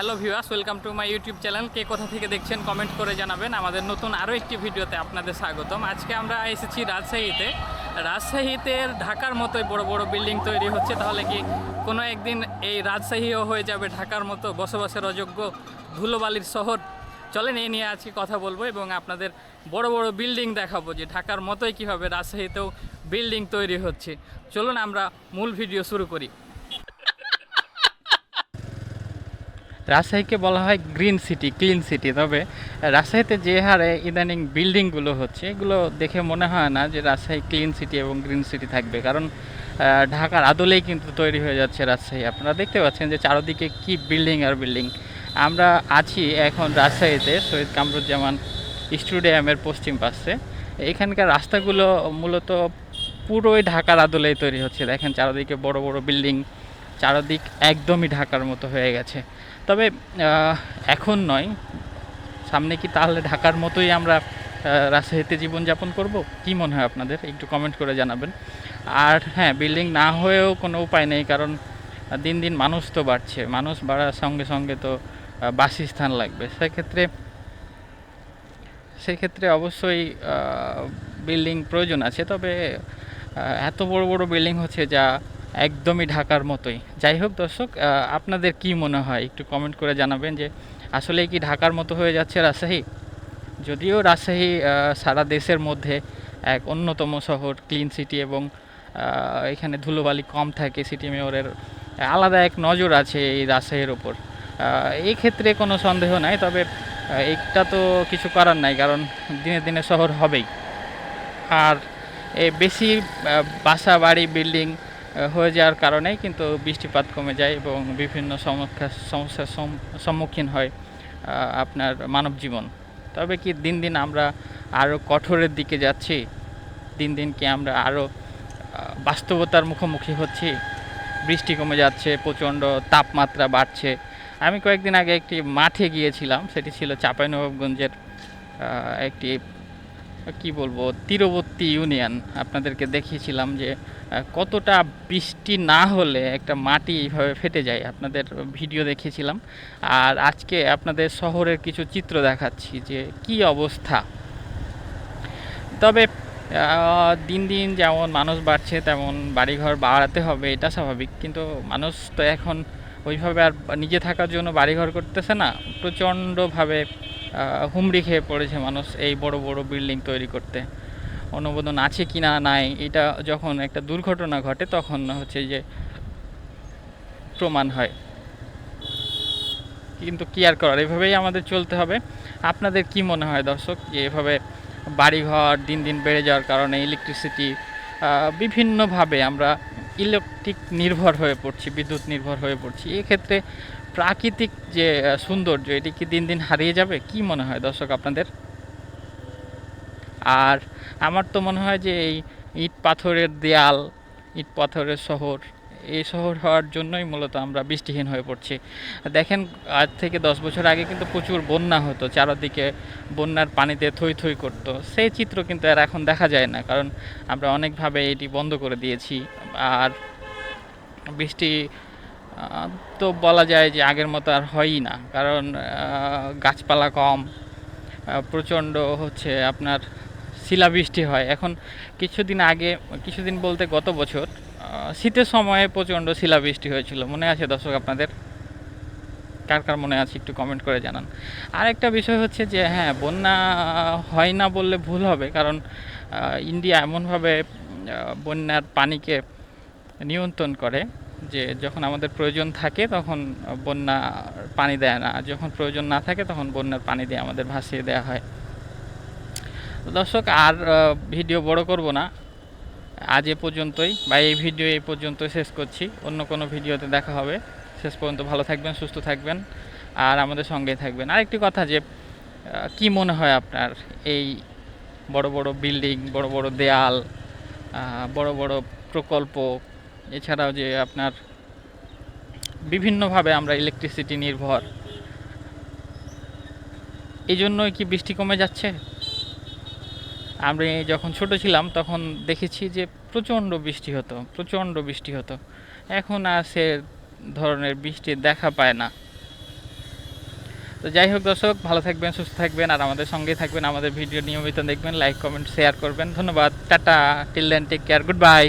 Hello viewers, welcome to my YouTube channel. কে কোথা থেকে দেখছেন কমেন্ট করে জানাবেন। আমাদের নতুন আরও একটি ভিডিওতে আপনাদের স্বাগতম। আজকে আমরা এসেছি রাজশাহীতে ঢাকার মতোই বড় বড় বিল্ডিং তৈরি হচ্ছে। তাহলে কি কোনো একদিন এই রাজশাহীও হয়ে যাবে ঢাকার মতো বসবাসের অযোগ্য ধুলোবালির শহর? চলেন এই নিয়ে আজকে কথা বলবো এবং আপনাদের বড় বড় বিল্ডিং দেখাবো যে ঢাকার মতোই কীভাবে রাজশাহীতেও বিল্ডিং তৈরি হচ্ছে। চলুন আমরা মূল ভিডিও শুরু করি। রাজশাহীকে বলা হয় গ্রিন সিটি, ক্লিন সিটি। তবে রাজশাহীতে যে হারে ইদানিং বিল্ডিংগুলো হচ্ছে, এগুলো দেখে মনে হয় না যে রাজশাহী ক্লিন সিটি এবং গ্রিন সিটি থাকবে। কারণ ঢাকার আদলেই কিন্তু তৈরি হয়ে যাচ্ছে রাজশাহী। আপনারা দেখতে পাচ্ছেন যে চারদিকে কি বিল্ডিং আর বিল্ডিং। আমরা আছি এখন রাজশাহীতে শহীদ কামরুজ্জামান স্টেডিয়ামের পশ্চিম পাশে। এখানকার রাস্তাগুলো মূলত পুরোই ঢাকার আদলেই তৈরি হচ্ছে। দেখেন চারদিকে বড় বড় বিল্ডিং, চারদিক একদমই ঢাকার মতো হয়ে গেছে। তবে এখন নয়, সামনে কি তাহলে ঢাকার মতোই আমরা রাজশাহীতে জীবনযাপন করব? কি মনে হয় আপনাদের? একটু কমেন্ট করে জানাবেন। আর হ্যাঁ, বিল্ডিং না হয়েও কোনো উপায় নেই, কারণ দিন দিন মানুষ তো বাড়ছে। মানুষ বাড়ার সঙ্গে সঙ্গে তো বাসস্থান লাগবে। সেক্ষেত্রে অবশ্যই বিল্ডিং প্রয়োজন আছে। তবে এত বড় বড় বিল্ডিং হচ্ছে যা একদমই ঢাকার মতোই। যাই হোক দর্শক, আপনাদের কি মনে হয় একটু কমেন্ট করে জানাবেন যে আসলে কি ঢাকার মতো হয়ে যাচ্ছে রাজশাহী? যদিও রাজশাহী সারা দেশের মধ্যে এক অন্যতম শহর, ক্লিন সিটি, এবং এখানে ধুলোবালি কম থাকে। সিটি মেয়রের আলাদা এক নজর আছে এই রাজশাহীর ওপর, এই ক্ষেত্রে কোনো সন্দেহ নাই। তবে এটা তো কিছু করার নাই, কারণ দিনে দিনে শহর হবেই। আর বেশি বাসা বাড়ি বিল্ডিং হয়ে যাওয়ার কারণেই কিন্তু বৃষ্টিপাত কমে যায় এবং বিভিন্ন সমস্যার সম্মুখীন হয় আপনার মানব জীবন। তবে কি দিন দিন আমরা আরও কঠোরের দিকে যাচ্ছি? দিন দিন কি আমরা আরও বাস্তবতার মুখোমুখি হচ্ছি? বৃষ্টি কমে যাচ্ছে, প্রচণ্ড তাপমাত্রা বাড়ছে। আমি কয়েকদিন আগে একটি মাঠে গিয়েছিলাম, সেটি ছিল চাঁপাইনবাবগঞ্জের একটি কি বলবো তীরবর্তী ইউনিয়ন। আপনাদেরকে দেখিয়েছিলাম যে কতটা বৃষ্টি না হলে একটা মাটি এইভাবে ফেটে যায়, আপনাদের ভিডিও দেখিয়েছিলাম। আর আজকে আপনাদের শহরের কিছু চিত্র দেখাচ্ছি যে কি অবস্থা। তবে দিন দিন যেমন মানুষ বাড়ছে তেমন বাড়িঘর বাড়াতে হবে, এটা স্বাভাবিক। কিন্তু মানুষ তো এখন ওইভাবে আর নিজে থাকার জন্য বাড়িঘর করতেছে না। প্রচণ্ডভাবে হুমড়ি খেয়ে পড়েছে মানুষ এই বড় বড় বিল্ডিং তৈরি করতে। অনুমোদন আছে কি না নাই, এটা যখন একটা দুর্ঘটনা ঘটে তখন হচ্ছে যে প্রমাণ হয়। কিন্তু কি আর করার, এভাবেই আমাদের চলতে হবে। আপনাদের কি মনে হয় দর্শক, যে এভাবে বাড়িঘর দিন দিন বেড়ে যাওয়ার কারণে ইলেকট্রিসিটি বিভিন্নভাবে আমরা ইলেকট্রিক নির্ভর হয়ে পড়ছি, বিদ্যুৎ নির্ভর হয়ে পড়ছি, এক্ষেত্রে প্রাকৃতিক যে সৌন্দর্য এটি কি দিন দিন হারিয়ে যাবে? কি মনে হয় দর্শক আপনাদের? আর আমার তো মনে হয় যে এই ইট পাথরের দেয়াল, ইট পাথরের শহর, এই শহর হওয়ার জন্যই মূলত আমরা বৃষ্টিহীন হয়ে পড়ছি। দেখেন, আজ থেকে 10 বছর আগে কিন্তু প্রচুর বন্যা হতো, চারদিকে বন্যার পানিতে থই থই করতো। সেই চিত্র কিন্তু আর এখন দেখা যায় না, কারণ আমরা অনেকভাবে এটি বন্ধ করে দিয়েছি। আর বৃষ্টি তো বলা যায় যে আগের মতো আর হয়ই না, কারণ গাছপালা কম, প্রচণ্ড হচ্ছে আপনার শিলাবৃষ্টি হয়। এখন কিছুদিন বলতে গত বছর শীতের সময়ে প্রচণ্ড শিলাবৃষ্টি হয়েছিল, মনে আছে দর্শক আপনাদের? কার কার মনে আছে একটু কমেন্ট করে জানান। আরেকটা বিষয় হচ্ছে যে হ্যাঁ, বন্যা হয় না বললে ভুল হবে, কারণ ইন্ডিয়া এমনভাবে বন্যার পানিকে নিয়ন্ত্রণ করে যে যখন আমাদের প্রয়োজন থাকে তখন বন্যা পানি দেয় না, যখন প্রয়োজন না থাকে তখন বন্যার পানি দিয়ে আমাদের ভাসিয়ে দেওয়া হয়। দর্শক, আর ভিডিও বড় করব না, আজ এ পর্যন্তই, বা এই ভিডিও এই পর্যন্ত শেষ করছি। অন্য কোনো ভিডিওতে দেখা হবে। শেষ পর্যন্ত ভালো থাকবেন, সুস্থ থাকবেন, আর আমাদের সঙ্গেই থাকবেন। আরেকটি কথা, যে কি মনে হয় আপনার এই বড় বড় বিল্ডিং, বড় বড় দেয়াল, বড় বড় প্রকল্প, এছাড়াও যে আপনার বিভিন্নভাবে আমরা ইলেকট্রিসিটি নির্ভর, এই জন্যই কি বৃষ্টি কমে যাচ্ছে? আমি যখন ছোট ছিলাম তখন দেখেছি যে প্রচণ্ড বৃষ্টি হতো। এখন আর সে ধরনের বৃষ্টির দেখা পায় না। তো যাই হোক দর্শক, ভালো থাকবেন, সুস্থ থাকবেন, আর আমাদের সঙ্গেই থাকবেন, আমাদের ভিডিও নিয়মিত দেখবেন, লাইক কমেন্ট শেয়ার করবেন। ধন্যবাদ, tata, till then take care, good by.